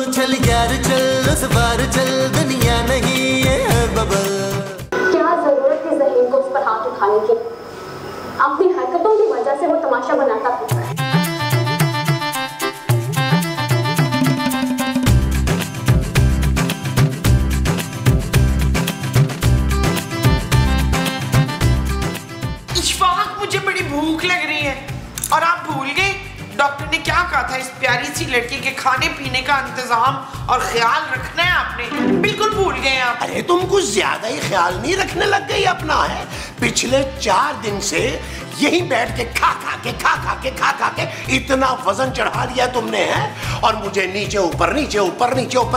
चल यार चल उस बार चल दुनिया नहीं है बबल। क्या जरूरत थी ज़हीर को उस पर हाथ उठाने की? अपनी हरकतों की वजह से वो तमाशा बनाता फिरता है। इशफाक, मुझे बड़ी भूख लग रही है और आप भूल गए डॉक्टर ने क्या कहा था? इस प्यारी सी लड़की के खाने पीने का इंतजाम और ख्याल रखना है आपने। बिल्कुल भूल गए आप। अरे तुम कुछ ज्यादा ही ख्याल नहीं रखने लग गई अपना है। पिछले 4 दिन से यही बैठ के खा खा के इतना वजन चढ़ा लिया तुमने है, और मुझे नीचे ऊपर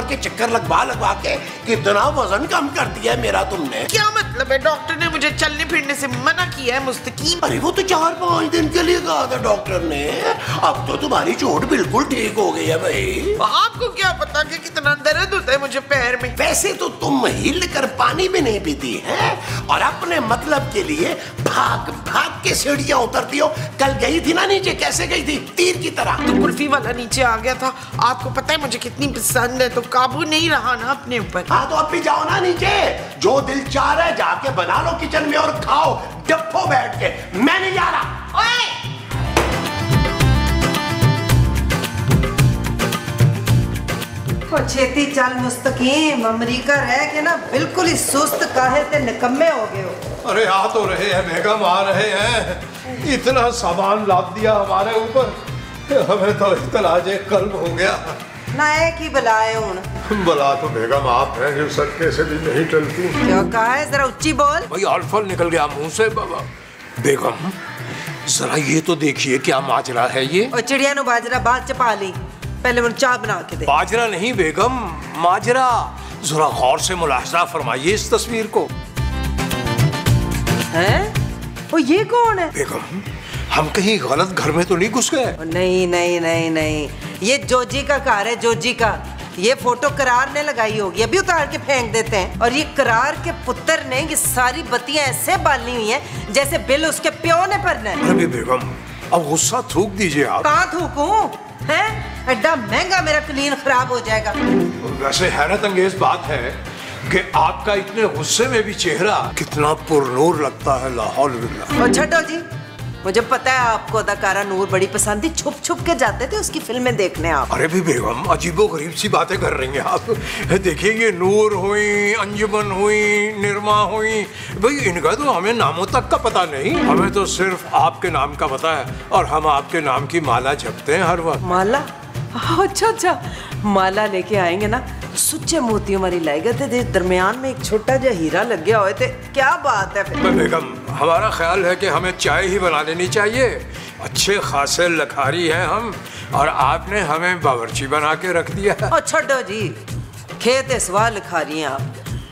के चक्कर लगवा के कितना वजन कम कर दिया है मेरा तुमने। क्या मतलब है? डॉक्टर ने मुझे चलने फिरने से मना किया है मुस्तकीम। अरे वो तो 4-5 दिन के लिए कहा था डॉक्टर ने। अब तो तुम्हारी चोट बिल्कुल ठीक हो गई है भाई। आपको क्या पता कि कितना दर्द होता है मुझे पैर में। वैसे तो तुम हिल कर पानी भी नहीं पीती है और अपने मतलब के लिए भाग के सीढ़ियां उतरती हो। कल गई थी ना नीचे, कैसे गई थी? तीर की तरह। तो कुल्फी वाला नीचे आ गया था। आपको पता है मुझे कितनी पसंद है, तो काबू नहीं रहा ना अपने ऊपर। हाँ तो अब भी जाओ ना नीचे, जो दिल चाह रहा है जाके बना लो किचन में और खाओ डब्बो बैठ के। मैं नहीं जा रहा। ओए! छेती चल मुस्तकीम, अमरीका रह के ना बिल्कुल ही सुस्त काहे ते निकम्मे हो गए हो। अरे आ तो रहे हैं बेगम, आ रहे हैं। इतना सामान लाद दिया हमारे ऊपर, हमें तो इतलाजे कल्ब हो गया। ना एक ही बुलाए हूं। बुला तो बेगम आप हैं जो सदके से भी नहीं टलती। क्या कहा है, जरा उच्ची बोल। भाई अल्फल निकल गया मुंह से। बाबा बेगम जरा ये तो देखिए क्या माजरा है ये। और चिड़िया नु बाजरा बाद चपा ली, पहले मुझे चाय बना के दे। बाजरा नहीं बेगम, माजरा। जरा गौर से मुलाहजा फरमाइए इस तस्वीर को। हैं? वो ये कौन है? बेगम हम कहीं गलत घर में तो नहीं घुस गए? नहीं, ये जोजी का कार है, जोजी का। ये फोटो करार ने लगाई होगी, अभी उतार के फेंक देते हैं। और ये करार के पुत्र ने ये सारी बत्तियां ऐसे बालनी हुई हैं जैसे बिल उसके प्यो ने भरना है। अरे बेगम अब गुस्सा थूक दीजिए आप। कहाँ थूकूं? हैं? एड्डा महंगा मेरा क्लीन खराब हो जाएगा। वैसे हैरत अंगेज बात है कि आपका इतने गुस्से में भी चेहरा कितना पुरनूर लगता है। लाहौल बिल्ला। और छठो जी, मुझे पता है आपको अदाकारा नूर बड़ी पसंद थी, छुप के जाते थे उसकी फिल्में देखने आप। अरे भी बेगम अजीबो गरीब सी बातें कर रही हैं आप। देखिए ये नूर हुई, अंजुमन हुई, निरमा हुई, भाई इनका तो हमें नामों तक का पता नहीं। हमें तो सिर्फ आपके नाम का पता है और हम आपके नाम की माला जपते हैं हर वक्त। माला? अच्छा, माला लेके आएंगे ना तो सुच्चे मोतियों मारी लाएगा थे, दरमियान में एक छोटा जा हीरा लग गया होए थे। क्या बात है फिर? बेगम हमारा ख्याल है कि हमें चाय ही बना लेनी चाहिए। अच्छे खासे लखारी हैं हम, और आपने हमें बावर्ची बना के रख दिया। अच्छा जी, खेत सवाल लिखारी हैं आप।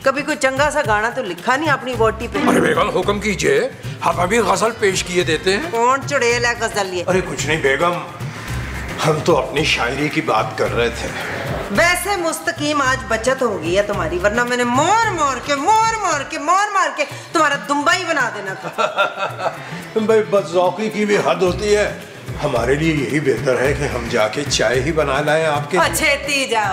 कभी कोई चंगा सा गाना तो लिखा नहीं अपनी बोटी पे? अरे बेगम हुक्म कीजिए, हम अभी गजल पेश किए देते हैं। कौन चुड़ैल है गजल ये? अरे कुछ नहीं बेगम, हम तो अपनी शायरी की बात कर रहे थे। वैसे मुस्तकीम आज बचत हो गई है तुम्हारी, वरना मैंने मार मार के तुम्हारा दुम्बा ही बना देना था। भाई बदज़ौक़ी की भी हद होती है। हमारे लिए यही बेहतर है कि हम जाके चाय ही बना लाएं आपके। छेती जा।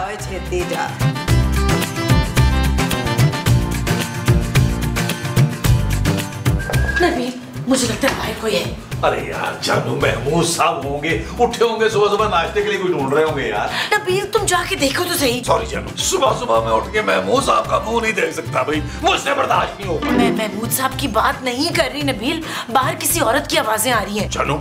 नबील, मुझे लगता है भाई कोई है। अरे यार जानू, महमूद साहब होंगे, उठे होंगे, सुबह नाश्ते के लिए कोई ढूंढ रहे होंगे यार। नबील तुम जाके देखो तो सही। सॉरी जानू, सुबह मैं उठ के महमूद साहब का मुंह नहीं देख सकता भाई, मुझसे बर्दाश्त नहीं होगा। मैं महमूद साहब की बात नहीं कर रही नबील, बाहर किसी औरत की आवाजें आ रही हैं। जानू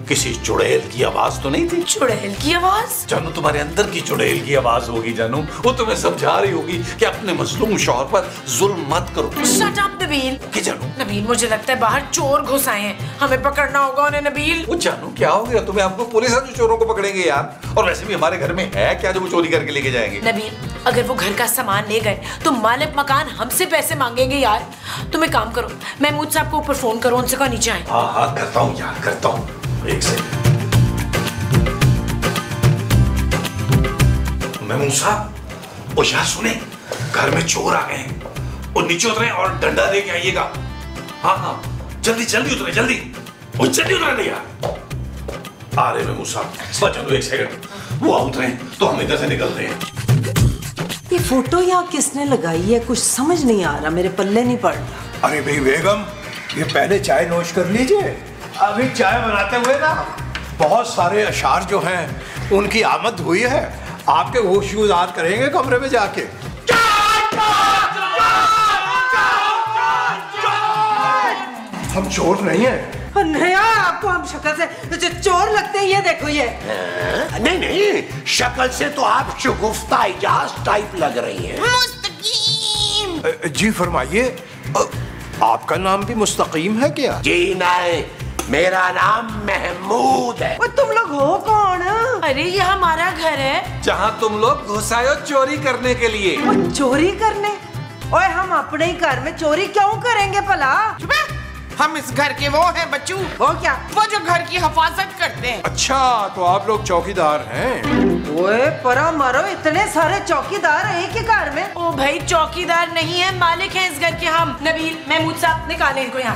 किसी चुड़ैल की आवाज तो नहीं थी? चुड़ैल की आवाज? जानू तुम्हारे अंदर की चुड़ैल की आवाज होगी जानू। वो तुम्हें समझा रही होगी कि अपने मजलूम शौहर पर जुल्म मत करो। Shut up Nabeel. कि जानू? नबील मुझे लगता है बाहर चोर घुस आए हैं, हमें पकड़ना होगा उन्हें। नबील वो जानू क्या हो गया तुम्हें? आपको पुलिस है जो चोरों को पकड़ेंगे यार। और वैसे भी हमारे घर में है क्या जो वो चोरी करके लेके जाएंगे? नबील अगर वो घर का सामान ले गए तो मालिक मकान हमसे पैसे मांगेंगे यार। तुम एक काम करो, महमूद साहब को ऊपर फोन करो, उनसे कहो नीचे आए। हाँ करता हूँ यार, करता हूँ। एक सेकंड। महमूद साहब, ओ यार सुने, घर में चोर आ गए हैं। और नीचे उतरे और डंडा लेके आइएगा। हाँ जल्दी उतरे, जल्दी उतरे यार। आ रहे महमूद साहब, बस चलो एक सेकंड। वो उतरे तो हम इधर से निकलते हैं। ये फोटो यहाँ किसने लगाई है, कुछ समझ नहीं आ रहा, मेरे पल्ले नहीं पड़ रहा। अरे भाई बेगम, ये पहले चाय नोश कर लीजिए। अभी चाय बनाते हुए ना बहुत सारे अशार जो हैं उनकी आमद हुई है, आपके होशगुजार करेंगे कमरे में जाके। हम चोर नहीं है। नहीं, आपको हम शक्ल से जो चोर लगते हैं, ये देखो ये। नहीं नहीं, शक्ल से तो आप शगुफ्ता इजाज टाइप लग रही हैं। मुस्तकीम। जी फरमाइए, आपका नाम भी मुस्तकीम है क्या? जी नहीं, मेरा नाम महमूद है। तुम लोग हो कौन? अरे ये हमारा घर है जहाँ तुम लोग घुस आए हो चोरी करने के लिए। वो चोरी करने? ओए हम अपने ही घर में चोरी क्यों करेंगे भला? हम इस घर के वो हैं बच्चू। वो क्या? वो जो घर की हिफाजत करते हैं। अच्छा, तो आप लोग चौकीदार हैं? ओए परा मारो, इतने सारे चौकीदार एक ही घर में? ओ भाई चौकीदार नहीं है, मालिक हैं इस घर के हम। नबील, महमूद साहब निकालें इनको यहाँ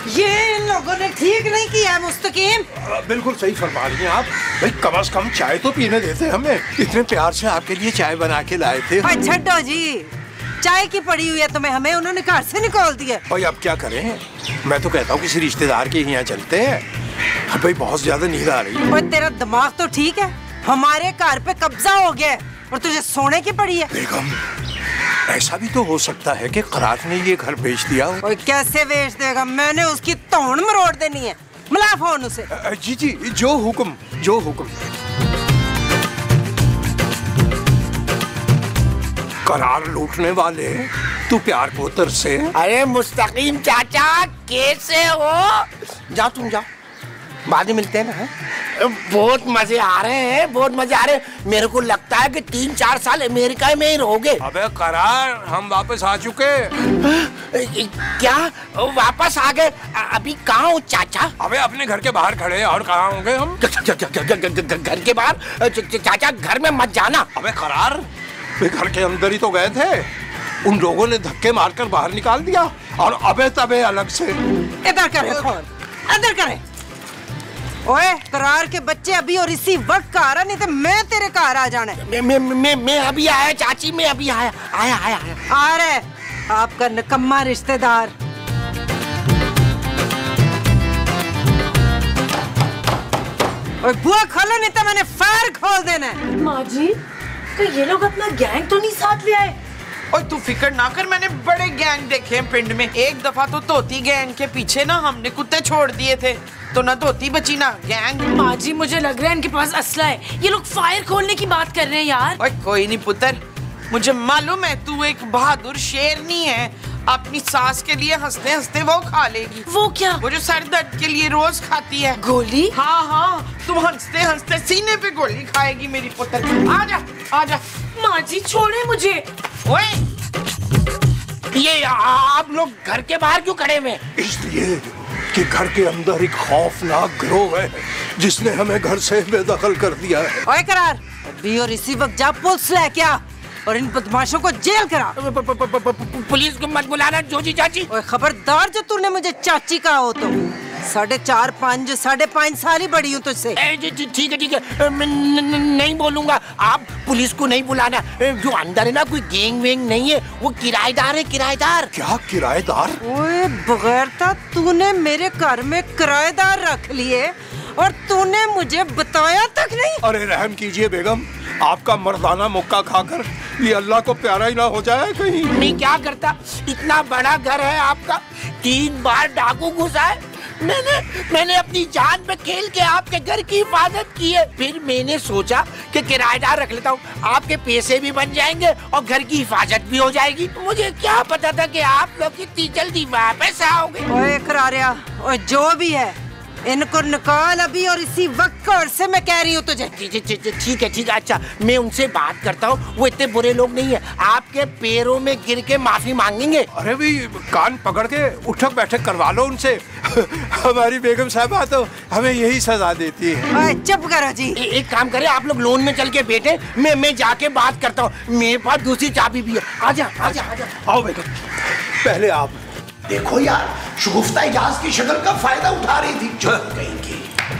ये इन लोगों ने ठीक नहीं किया है मुस्तकीम। बिल्कुल सही फरमा रही हैं आप। भाई कम से कम चाय तो पीने देते हमें, इतने प्यार से आपके लिए चाय बना के लाए थे। छड्डो जी, चाय की पड़ी हुई है तुम्हें, हमें उन्होंने घर से निकाल दिया। भाई अब क्या करें, मैं तो कहता हूँ किसी रिश्तेदार के यहाँ चलते हैं। भाई बहुत ज्यादा नींद आ रही है। तेरा दिमाग तो ठीक है, हमारे घर पे कब्जा हो गया और तुझे सोने की पड़ी है। बेगम, ऐसा भी तो हो सकता है कि करार ने ये घर बेच दिया हो। ओए कैसे बेच देगा, मैंने उसकी तोड़ मरोड़ देनी है। मिला फोन उसे। जी जी, जो हुक्म जो हुक्म। करार लूटने वाले, तू प्यार पोतर से। अरे मुस्तकीम चाचा, कैसे हो? जाओ तुम जाओ, बाद में मिलते हैं ना। बहुत मजे आ रहे हैं, बहुत मजे आ रहे हैं। मेरे को लगता है कि 3-4 साल अमेरिका में ही रहोगे। अबे करार, हम वापस आ चुके। क्या वापस आ गए? अभी कहाँ हो चाचा? अबे अपने घर के बाहर खड़े हैं, और कहाँ होंगे हम? घर के बाहर? चाचा घर में मत जाना। अबे करार, वे घर के अंदर ही तो गए थे, उन लोगों ने धक्के मारकर बाहर निकाल दिया, और अबे तबे अलग से। इधर करे फोन, इधर करे। ओए करार के बच्चे अभी और इसी वक्त का आ रहा, नहीं तो मैं तेरे घर आ जाना है। मैं अभी आया चाची, मैं अभी आया। आ रहे आपका निकम्मा रिश्तेदार। ओए बुआ खोलो, नहीं तो मैंने फायर खोल देना है। माँ जी, तो ये लोग अपना गैंग तो नहीं साथ ले आए? और तू फिक्र ना कर, मैंने बड़े गैंग देखे हैं पिंड में। एक दफा तो धोती गैंग के पीछे ना हमने कुत्ते छोड़ दिए थे, तो ना धोती बची ना गैंग। माँ जी मुझे लग रहा है इनके पास असला है, ये लोग फायर खोलने की बात कर रहे हैं यार। ओए कोई नहीं पुत्र, मुझे मालूम है तू एक बहादुर शेरनी है। अपनी सास के लिए हंसते हंसते वो खा लेगी। वो क्या? वो जो सर दर्द के लिए रोज खाती है गोली। हाँ हाँ, तुम हंसते हंसते सीने पे गोली खाएगी मेरी पुत्र। आजा आजा। माँ जी छोड़े मुझे। ओए ये आप लोग घर के बाहर क्यों खड़े हुए? इसलिए कि घर के अंदर एक खौफनाक गिरोह है जिसने हमें घर से बेदखल कर दिया है। ओए करार, अभी और इसी वक्त जा पुलिस लेके आ और इन बदमाशों को जेल करा। पुलिस को मत बुलाना जोजी चाची। ओए खबरदार, जो तूने मुझे चाची कहा हो तो 4.5 साल ही बड़ी हूँ तुझसे। ठीक है, मैं नहीं बोलूंगा। आप पुलिस को नहीं बुलाना। जो अंदर है ना, कोई गैंग वेंग नहीं है, वो किराएदार है, किराएदार। क्या किराएदार? ओए बगैरता, तूने मेरे घर में किराएदार रख लिए और तूने मुझे बताया तक नहीं। अरे रहम कीजिए बेगम, आपका मर्दाना मुक्का खाकर ये अल्लाह को प्यारा ही ना हो जाए कहीं। मैं क्या करता, इतना बड़ा घर है आपका, 3 बार डाकू घुसा है। मैंने अपनी जान पे खेल के आपके घर की हिफाजत की है। फिर मैंने सोचा कि किराएदार रख लेता हूँ, आपके पैसे भी बन जाएंगे और घर की हिफाजत भी हो जाएगी। मुझे क्या पता था कि आप लोग इतनी जल्दी वापस आओगे। ओए करारिया, ओए जो भी है इनको निकाल अभी और इसी वक्त, और से मैं कह रही हूँ तुझे। ठीक है। अच्छा, मैं उनसे बात करता हूँ, वो इतने बुरे लोग नहीं है। आपके पैरों में गिर के माफी मांगेंगे। अरे भी कान पकड़ के उठक बैठक करवा लो उनसे। हमारी बेगम साहबा तो हमें यही सजा देती है। ओए चुप करो जी। एक काम करें, आप लोग लोन में चल के बैठे, मैं जाके बात करता हूँ। मेरे पास दूसरी चाबी भी है। आजा। आओ बेगम, पहले आप। देखो यार, शगुफ्ता इजाज की शक्ल का फायदा उठा रही थी। कहीं की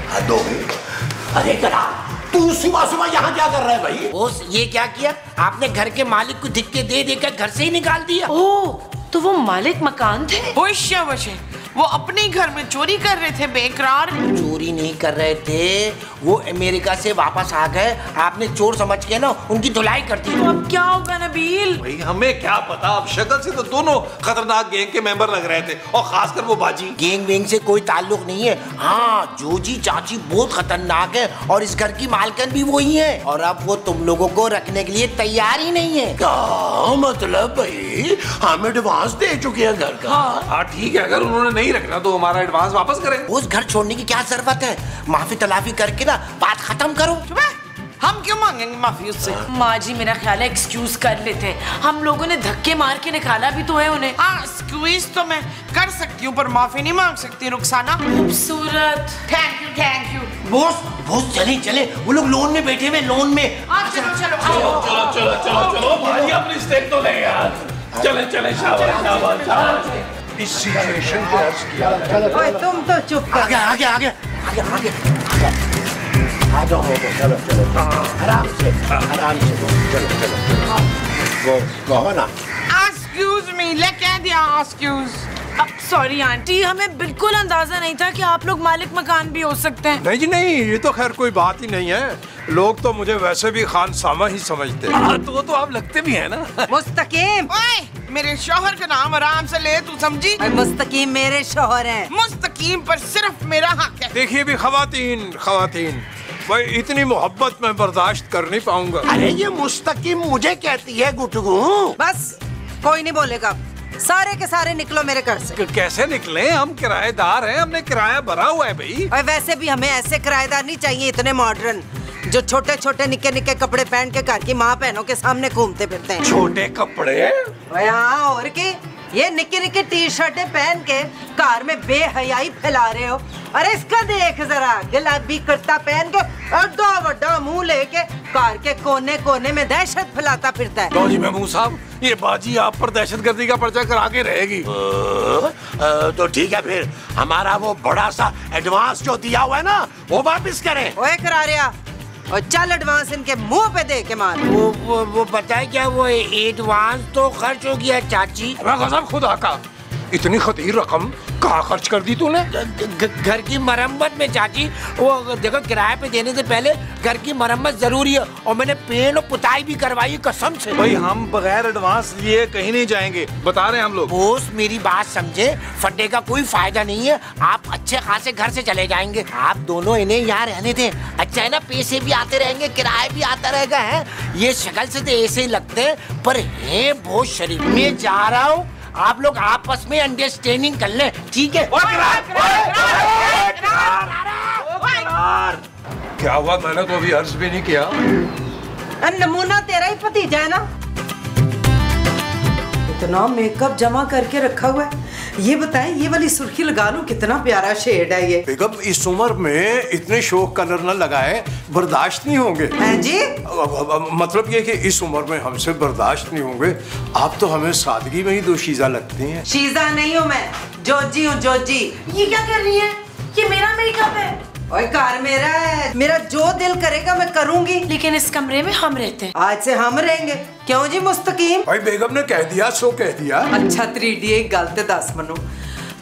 हद हो गई। अरे करा, तू सुबह सुबह यहाँ क्या कर रहा है भाई? बॉस ये क्या किया आपने? घर के मालिक को धिक्के दे देकर घर से ही निकाल दिया। ओह, तो वो मालिक मकान थे? वो अपने घर में चोरी कर रहे थे बेकरार। चोरी नहीं कर रहे थे, वो अमेरिका से वापस आ गए, आपने चोर समझ के ना उनकी धुलाई कर दी। तो अब क्या होगा नबील? भाई हमें क्या पता, अब शक्ल से तो दोनों खतरनाक गैंग के मेंबर लग रहे थे, और खासकर वो बाजी। गैंग वैंग से कोई ताल्लुक नहीं है। हाँ, जोजी चाची बहुत खतरनाक है और इस घर की मालकिन भी वही है, और अब वो तुम लोगों को रखने के लिए तैयार ही नहीं है। क्या मतलब भाई? हम एडवांस दे चुके हैं घर का। हाँ ठीक है, अगर उन्होंने नहीं रखना तो हमारा एडवांस वापस करें। उस घर छोड़ने की क्या जरूरत है? माफी तलाफी करके ना बात खत्म करो। हम क्यों मांगेंगे माफी उससे? माँ जी मेरा ख्याल है एक्सक्यूज कर लेते। हम लोगों ने धक्के मार के निकाला भी तो है उन्हें। हाँ, एक्सक्यूज तो मैं कर सकती हूँ पर माफी नहीं मांग सकती रुखसाना। खूबसूरत, थैंक यू। बॉस चले, वो लोग लोन में बैठे हुए, लोन में। चलो भाई अपनी स्टेप तो ले यार। चले शाबाश। इस सिचुएशन को अर्ज किया। ओए तुम तो चुप कर। आगे। आ जाओ, चलो। आराम से चलो। कहो ना। एक्सक्यूज मी, ले कह दिया एक्सक्यूज। अब सॉरी आंटी, हमें बिल्कुल अंदाजा नहीं था कि आप लोग मालिक मकान भी हो सकते हैं। नहीं जी नहीं, ये तो खैर कोई बात ही नहीं है। लोग तो मुझे वैसे भी खान सामा ही समझते हैं। तो आप लगते भी हैं ना। मुस्तकीम, ओए, मेरे शौहर का नाम आराम से ले, तू समझी? मुस्तकीम मेरे शौहर हैं। मुस्तकीम पर सिर्फ मेरा हक है। देखिए भी खवातीन, भाई इतनी मोहब्बत मैं बर्दाश्त कर नहीं पाऊंगा। अरे ये मुस्तकीम मुझे कहती है गुटगू। बस कोई नहीं बोलेगा, सारे के सारे निकलो मेरे घर से। कैसे निकले? हम किराएदार हैं, हमने किराया भरा हुआ है भाई। और वैसे भी हमें ऐसे किराएदार नहीं चाहिए इतने मॉडर्न, जो छोटे छोटे निक्के कपड़े पहन के घर की माँ बहनों के सामने घूमते फिरते हैं। छोटे कपड़े? हाँ, और की ये निक्की टी शर्टें पहन के कार में बेहयाई फैला रहे हो। अरे इसका देख जरा, गुलाबी कुर्ता पहन के एडा वड्डा मुंह लेके कार के कोने कोने में दहशत फैलाता फिरता है। लो जी महमूद साहब, ये बाजी आप पर दहशतगर्दी का पर्चा करा के रहेगी। तो ठीक है, फिर हमारा वो बड़ा सा एडवांस जो दिया हुआ है ना, वो वापस करें। ओए करारिया, और चल एडवांस इनके मुंह पे दे के मार। वो बताए क्या, वो एडवांस तो खर्च हो गया चाची। कसम खुदा का, इतनी खतीर रकम कहाँ खर्च कर दी तूने? घर की मरम्मत में चाची। वो देखो, किराए पे देने से पहले घर की मरम्मत जरूरी है, और मैंने पेंट और पुताई भी करवाई कसम से। भाई हम बगैर एडवांस लिए कहीं नहीं जाएंगे, बता रहे हैं हम लोग। बॉस मेरी बात समझे, फटे का कोई फायदा नहीं है। आप अच्छे खासे घर से चले जाएंगे। आप दोनों इन्हें यहाँ रहने थे, अच्छा है ना? पैसे भी आते रहेंगे, किराया भी आता रहेगा। है ये शक्ल से तो ऐसे ही लगते हैं, पर है बहुत शरीफ। मैं जा रहा हूँ, आप लोग आपस में अंडरस्टैंडिंग कर लें, ठीक है? क्या हुआ? मैंने तो अभी अर्ज भी नहीं किया। नमूना तेरा ही भतीजा है ना? इतना मेकअप जमा करके रखा हुआ है। ये बताएं, ये वाली सुर्खी लगा लूं, कितना प्यारा शेड है ये। बेगम इस उम्र में इतने शौक कलर न लगाए, बर्दाश्त नहीं होंगे। हैं जी? मतलब ये कि इस उम्र में हमसे बर्दाश्त नहीं होंगे। आप तो हमें सादगी में ही दोशीज़ा लगती हैं। शीजा नहीं हूँ मैं, जोजी हूँ, जोजी। ये क्या कर रही है? ये मेरा मेकअप है। ओए कार मेरा है, मेरा जो दिल करेगा मैं करूंगी। लेकिन इस कमरे में हम रहते हैं। आज से हम रहेंगे, क्यों जी मुस्तकीम? भाई बेगम ने कह दिया सो कह दिया। अच्छा 3D एक गलत दस मनु,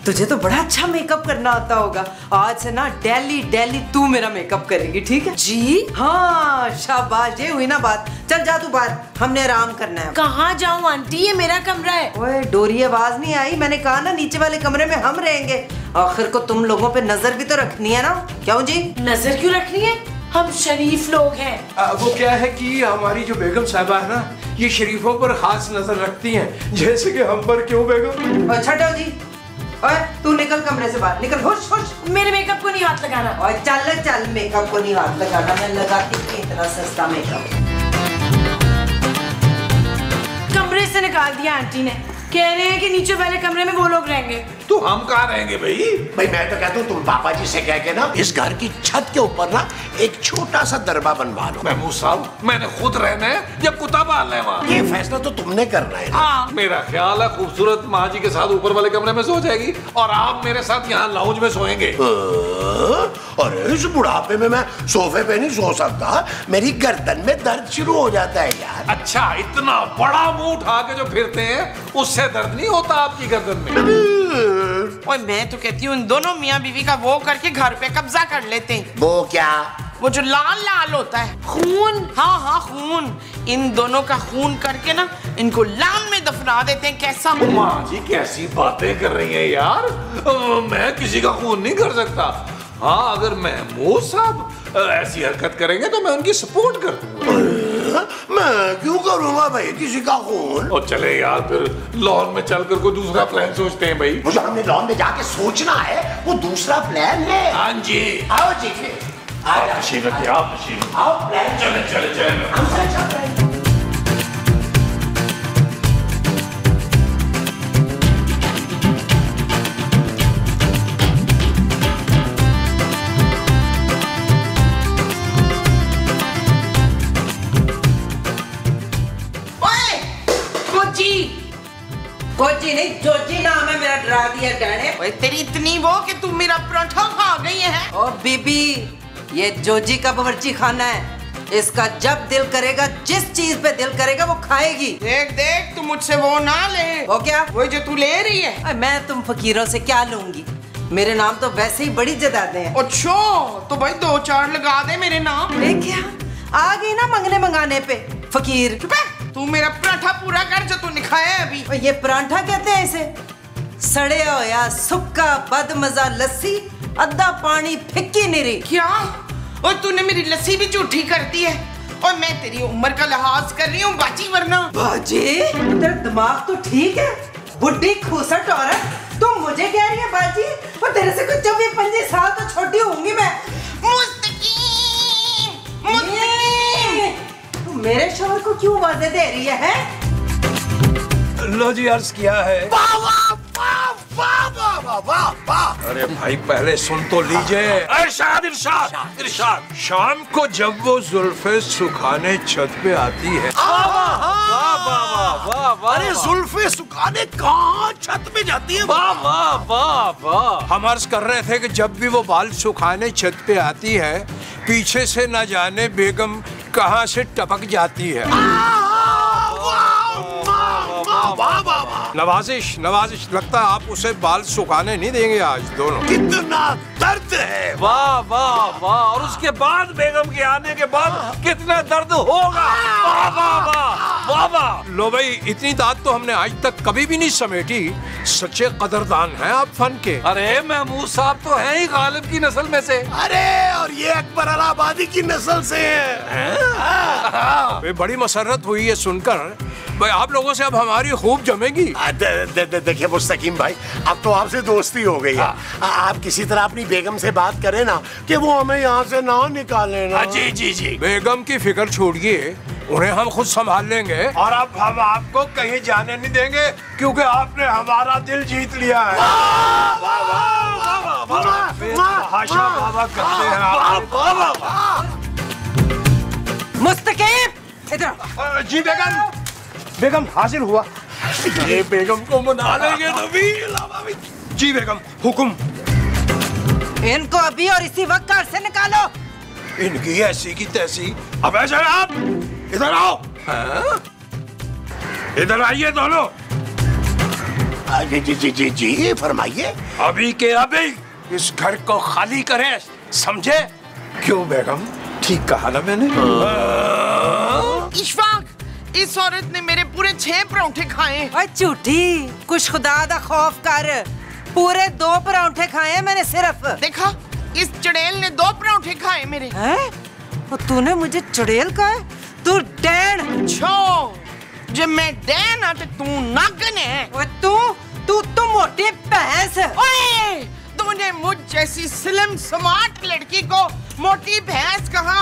तुझे तो बड़ा अच्छा मेकअप करना आता होगा। आज से ना डेली तू मेरा मेकअप करेगी, ठीक है जी? हाँ शाबाश, ये हुई ना बात। चल जा तू बाहर, हमने आराम करना है। कहाँ जाऊँ आंटी, ये मेरा कमरा है। ओए डोरी आवाज नहीं आई? मैंने कहा ना नीचे वाले कमरे में हम रहेंगे। आखिर को तुम लोगों पे नजर भी तो रखनी है ना, क्यों जी? नजर क्यों रखनी है? हम शरीफ लोग हैं। वो क्या है कि हमारी जो बेगम साहिबा है ना, ये शरीफों पर खास नजर रखती हैं, जैसे कि हम पर। क्यों बेगम? अच्छा जी, ओए तू निकल कमरे से बाहर निकल, होश होश। मेरे मेकअप को नहीं हाथ लगाना। और चल मेकअप को नहीं हाथ लगाना, मैं लगाती थी इतना सस्ता मेकअप। कमरे से निकाल दिया आंटी ने, कह रहे हैं कि नीचे वाले कमरे में वो लोग रहेंगे। तो हम कहाँ रहेंगे भाई? भाई मैं तो कहता हूँ तुम पापा जी से कह के ना इस घर की छत के ऊपर ना एक छोटा सा दरबा बनवा लो। महमूद साहब, मैंने खुद रहना है या कुत्ता पालना है वहाँ? ये फैसला तो तुमने करना है। हाँ, मेरा ख्याल है खूबसूरत माँ जी के साथ ऊपर वाले कमरे में सो जाएगी और आप मेरे साथ यहाँ लाउंज में सोएंगे। अरे इस बुढ़ापे में मैं सोफे पे नहीं सो सकता, मेरी गर्दन में दर्द शुरू हो जाता है यार। अच्छा, इतना बड़ा मुंह उठा के जो फिरते हैं उससे दर्द नहीं होता आपकी गर्दन में? और मैं तो कहती हूँ इन दोनों मियाँ बीवी का वो करके घर पे कब्जा कर लेते हैं। वो क्या? वो जो लाल लाल होता है खून। हाँ हाँ खून, इन दोनों का खून करके ना इनको लाल में दफना देते हैं। कैसा? माँ जी कैसी बातें कर रही हैं यार, मैं किसी का खून नहीं कर सकता। हाँ, अगर महमूद साहब ऐसी हरकत करेंगे तो मैं उनकी सपोर्ट कर दूंगा। मैं क्यों करूंगा भाई किसी का खून? और चले यार फिर लॉन में चलकर कोई दूसरा प्लान सोचते हैं भाई। मुझे हमने लॉन में जाके सोचना है, वो दूसरा प्लान है। हाँ जी, आओ जी फिर आप तशरीफ रखिए, आप तशरीफ। आओ प्लान चले चले चले। हम चल रहे हैं। कोची नहीं जोजी नाम है मेरा, डरा दिया कहने। ओए तेरी इतनी वो कि तू मेरा पराठा खा गई है। ओ बीबी, ये जोजी का बावर्ची खाना है, इसका जब दिल करेगा जिस चीज पे दिल करेगा वो खाएगी। देख देख तू मुझसे वो ना ले। वो क्या? वो जो तू ले रही है। मैं तुम फकीरों से क्या लूंगी, मेरे नाम तो वैसे ही बड़ी जदादे हैं। अच्छा तो भाई 2-4 लगा दे मेरे नाम। क्या आ गई ना मंगने मंगाने पे फकीर। चुप है, तू मेरा पराठा पूरा कर जो तूने खाया है अभी। और ये परांठा कहते हैं इसे? सड़े होया सुक्का बदमजा लस्सी, अद्धा पानी फिक्की निरी। क्या? और तूने मेरी लस्सी भी झूठी कर दी है। और मैं तेरी उम्र का लिहाज कर रही हूँ बाजी, वरना। बाजी तेरा दिमाग तो ठीक है, बुढ़ी खूसट औरत, तुम मुझे कह रही है बाजी? और तेरे से कुछ 24-25 साल तो छोटी होंगी मैं। मेरे शौहर को क्यों वादे दे रही है? लो जी, अर्ज किया है। वाह वाह वाह वाह वाह वाह वाह वाह। अरे भाई पहले सुन तो लीजिए। इरशाद इरशाद इरशाद। शाम को जब वो जुल्फे सुखाने छत पे आती है। अरे जुल्फे सुखाने कहाँ छत पे जाती है? वाह वाह वाह वाह। हम अर्ज कर रहे थे कि जब भी वो बाल सुखाने छत पे आती है, पीछे से न जाने बेगम कहाँ से टपक जाती है। नवाजिश नवाजिश, लगता है आप उसे बाल सुखाने नहीं देंगे आज दोनों। कितना दर्द है। वाह वाह वाह। और उसके बाद बेगम के आने के बाद कितना दर्द होगा। वाह वाह वाह वाह वाह। लो भाई, इतनी दाद तो हमने आज तक कभी भी नहीं समेटी। सच्चे कदरदान हैं आप फन के। अरे महमूद साहब तो हैं ही गालिब की नस्ल में से। अरे और ये अकबर अलाहाबादी की नस्ल से है। बड़ी मसरत हुई है सुनकर भाई, आप लोगों से अब हमारी खूब जमेगी। देखिए मुस्तकीम भाई, अब तो आपसे दोस्ती हो गई है। आप किसी तरह अपनी बेगम से बात करें ना कि वो हमें यहाँ से ना निकाले ना। जी जी जी। बेगम की फिक्र छोड़िए, उन्हें हम खुद संभाल लेंगे। और अब हम आपको कहीं जाने नहीं देंगे क्योंकि आपने हमारा दिल जीत लिया है। हाशा बाबा करते हैं। मुस्तकीम इधर। जी बेगम, बेगम हाजिर हुआ। ये बेगम को मना लेंगे नबी। जी बेगम, हुक्म। इनको अभी और इसी वक्त घर से निकालो। इनकी ऐसी की तैसी। अब ऐसे आप इधर आओ। इधर आइए दोनों। जी जी जी जी जी फरमाइए। अभी के अभी इस घर को खाली करें, समझे? क्यों बेगम, ठीक कहा ना मैंने? इशफाक, इस औरत ने मेरे पूरे 6 परांठे खाए। ओए झूठी, कुछ खुदा दा खौफ कर, पूरे 2 परांठे खाए मैंने सिर्फ। देखा, इस चुड़ैल ने 2 परांठे खाए मेरे। हैं? और तूने मुझे चुड़ैल कहा है? तू डैन। छो, जब मैं डैन आ तो तू नागन है। ओए तू मोटी भैंस। ओए, तूने मुझ जैसी स्लिम स्मार्ट लड़की को मोटी भैंस कहा?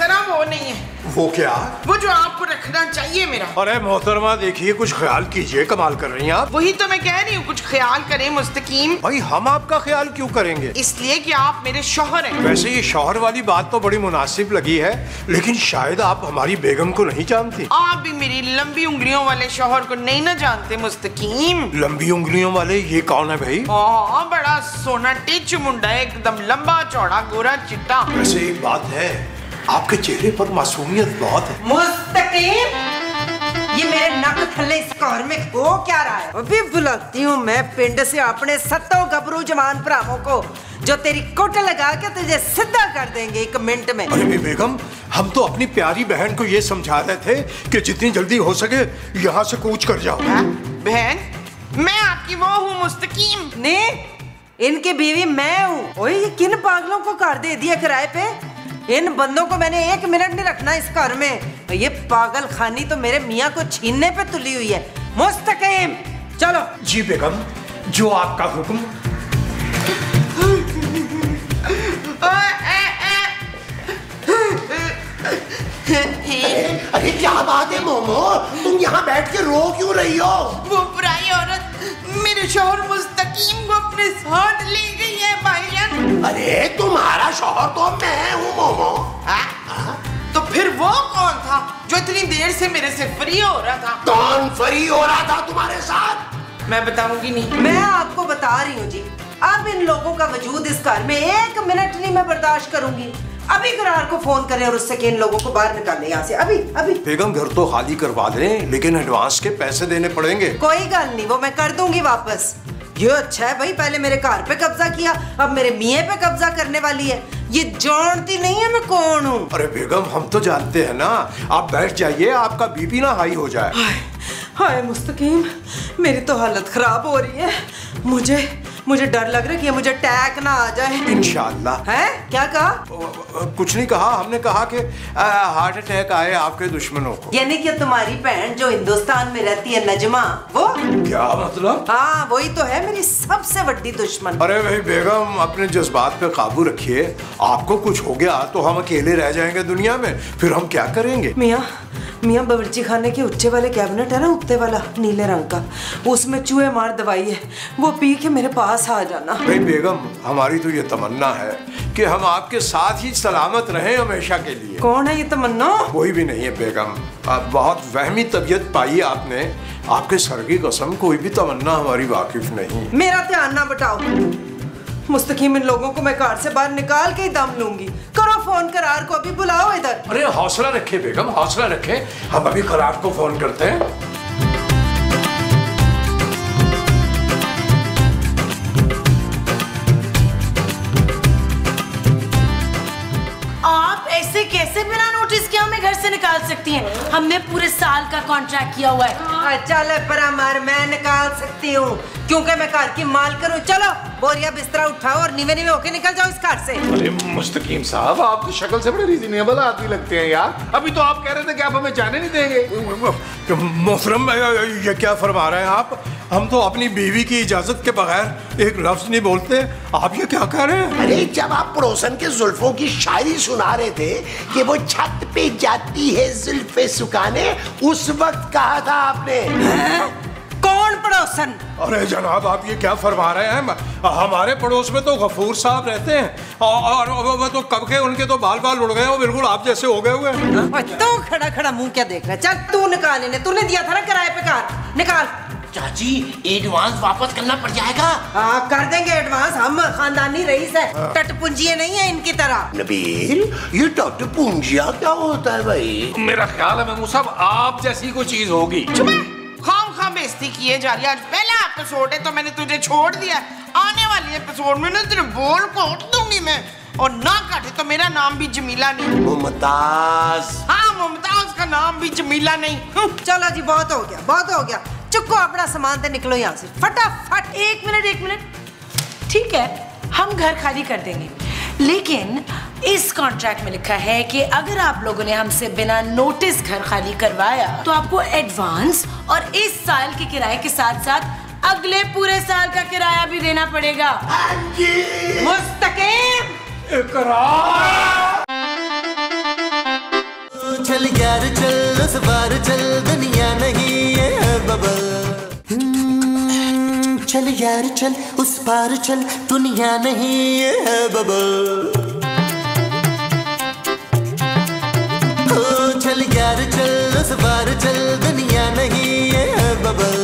जरा वो नहीं है। वो क्या? वो जो आपको रखना चाहिए मेरा। अरे मोहतरमा देखिए, कुछ ख्याल कीजिए, कमाल कर रही हैं आप। वही तो मैं कह रही हूँ, कुछ ख्याल करें मुस्तकीम। भाई हम आपका ख्याल क्यों करेंगे? इसलिए कि आप मेरे शौहर हैं। वैसे ये शौहर वाली बात तो बड़ी मुनासिब लगी है, लेकिन शायद आप हमारी बेगम को नहीं जानती। आप भी मेरी लंबी उंगलियों वाले शौहर को नहीं ना जानते मुस्तकीम। लंबी उंगलियों वाले ये कौन है भाई? हाँ, बड़ा सोना टिच मुंडा, एकदम लंबा चौड़ा गोरा चिट्टा। वैसे एक बात है, आपके चेहरे पर मासूमियत बहुत है। मुस्तकीम, ये मेरे नक थल्ले इस घर में हो क्या रहा है? अभी बुलाती हूँ मैं पिंड से अपने सत्तों गबरू जवान भरावों को, जो तेरी कोट लगा के तुझे सीधा कर देंगे 1 मिनट में। अरे बेगम, हम तो अपनी प्यारी बहन को ये समझा रहे थे कि जितनी जल्दी हो सके यहाँ से कूच कर जाओ। बहन, मैं आपकी वो हूँ मुस्तकीम। ने इनकी बीवी मैं हूँ। ओए, ये किन पागलों को घर दे दिया किराए पे? इन बंदों को मैंने 1 मिनट नहीं रखना इस घर में। ये पागल खानी तो मेरे मियाँ को छीनने पे तुली हुई है। मुस्तकीम, चलो। जी बेगम, जो आपका हुक्म। अरे क्या बात है मोमो, तुम यहाँ बैठ के रो क्यों रही हो? वो बुराई औरत मेरे शौहर मुस्तकीम को अपने साथ ले गई है भाईजान। अरे तुम्हारा शौहर तो मैं हूँ मोमो। तो फिर वो कौन था जो इतनी देर से मेरे से फ्री हो रहा था? कौन फ्री हो रहा था तुम्हारे साथ? मैं बताऊंगी नहीं। मैं आपको बता रही हूँ जी, अब इन लोगों का वजूद इस घर में 1 मिनट नहीं मैं बर्दाश्त करूंगी। अभी करार को फोन करें और उससे कि इन लोगों को बाहर निकालें यहाँ से, अभी अभी। बेगम, घर तो खाली करवा दें, लेकिन एडवांस के पैसे देने पड़ेंगे। कोई गल नहीं, वो मैं कर दूंगी वापस। ये अच्छा है भाई, पहले मेरे घर पे कब्जा किया, अब मेरे मियाँ पे कब्जा करने वाली है। ये जानती नहीं है मैं कौन हूँ। अरे बेगम, हम तो जानते हैं ना। आप बैठ जाइए, आपका बीपी ना हाई हो जाए। हाय मुस्तकीम, मेरी तो हालत खराब हो रही है। मुझे डर लग रहा है कि मुझे अटैक ना आ जाए। इंशाल्लाह। है? क्या कहा? कुछ नहीं कहा, हमने कहा कि हार्ट अटैक आए आपके दुश्मनों को। यानी कि तुम्हारी बहन जो हिंदुस्तान में रहती है, नजमा, वो? क्या मतलब? हाँ, वही तो है मेरी सबसे बड़ी दुश्मन। अरे भाई बेगम, अपने जज्बात पे काबू रखिए। आपको कुछ हो गया तो हम अकेले रह जाएंगे दुनिया में, फिर हम क्या करेंगे? मियाँ बावर्ची खाने के ऊंचे वाले कैबिनेट है ना, ऊपर वाला नीले रंग का, उसमें चूहे मार दवाई है, वो पी के मेरे पास आ जाना। भाई बेगम, हमारी तो ये तमन्ना है कि हम आपके साथ ही सलामत रहें हमेशा के लिए। कौन है ये तमन्ना? कोई भी नहीं है बेगम, आप बहुत वहमी तबीयत पाई आपने। आपके सर की कसम, कोई भी तमन्ना हमारी वाकिफ नहीं। मेरा ध्यान ना बटाओ मुस्तकीम, इन लोगों को मैं कार से बाहर निकाल के ही दम लूंगी। करो फोन करार को, अभी बुलाओ इधर। अरे हौसला रखे बेगम, हौसला रखे, हम अभी करार को फोन करते हैं। आप ऐसे कैसे बिना नोटिस के हमें घर से निकाल सकती हैं? हमने पूरे साल का कॉन्ट्रैक्ट किया हुआ है। चल परामर, मैं निकाल सकती हूँ क्योंकि मैं घर की मालकिन हूँ। चलो बोरिया बिस्तरा उठाओ और नीवे नीवे होके निकल जाओ इस घर से। अरे मुस्तकीम साहब, आप तो शक्ल से बड़े रीजनेबल आदमी लगते हैं यार। अभी तो आप कह रहे थे कि आप हमें जाने नहीं देंगे। मोहतरम, ये क्या फरमा रहे हैं आप? हम तो अपनी बीवी की इजाजत के बगैर एक लफ्ज नहीं बोलते। आप ये क्या कह रहे हैं? अरे जब आप पड़ोसन के जुल्फों की शायरी सुना रहे थे कि वो छत पे जाती है जुल्फे सुखाने, उस वक्त कहा था आपने। कौन पड़ोसन? अरे जनाब, आप ये क्या फरमा रहे हैं? हमारे पड़ोस में तो गफूर साहब रहते हैं और वो तो कब के उनके तो बाल बाल उड़ गए, वो बिल्कुल आप जैसे हो गए हुए। तो खड़ा खड़ा मुंह क्या देख रहा है? चल तू निकाल इन्हें, तूने दिया था ना किराए पे कार, निकाल। चाची, एडवांस वापस करना पड़ जाएगा। हाँ, कर देंगे एडवांस, हम खानदानी रईस है, टटपुंजिये नहीं है इनकी तरह। नबील, ये टटपुंजिया क्या होता है भाई? मेरा ख्याल है महमूद साहब, आप जैसी कोई चीज होगी। खाम बेइज्जती किए जा रही है। आज पहला एपिसोड है तो मैंने तुझे छोड़ दिया, आने वाली एपिसोड में ना तेरे बोल काट दूंगी मैं, और ना काटे तो मेरा नाम भी जमीला नहीं। मुमताज। हाँ, मुमताज का नाम भी जमीला नहीं। चलो जी, बहुत हो गया, बहुत हो गया। चुको अपना सामान से निकलो यहाँ से फटाफट। एक मिनट, ठीक है, हम घर खाली कर देंगे, लेकिन इस कॉन्ट्रैक्ट में लिखा है कि अगर आप लोगों ने हमसे बिना नोटिस घर खाली करवाया तो आपको एडवांस और इस साल के किराए के साथ साथ अगले पूरे साल का किराया भी देना पड़ेगा। मुस्तकीम, इकरार। चल यार चल उस पार चल दुनिया नहीं है बबल। चल यार चल उस पार चल दुनिया नहीं है बबल। चल यार चल उस पार चल दुनिया नहीं है बबल।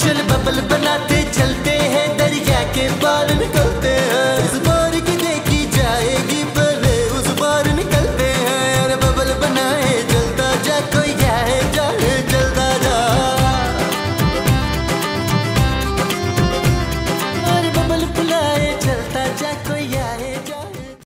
चल बबल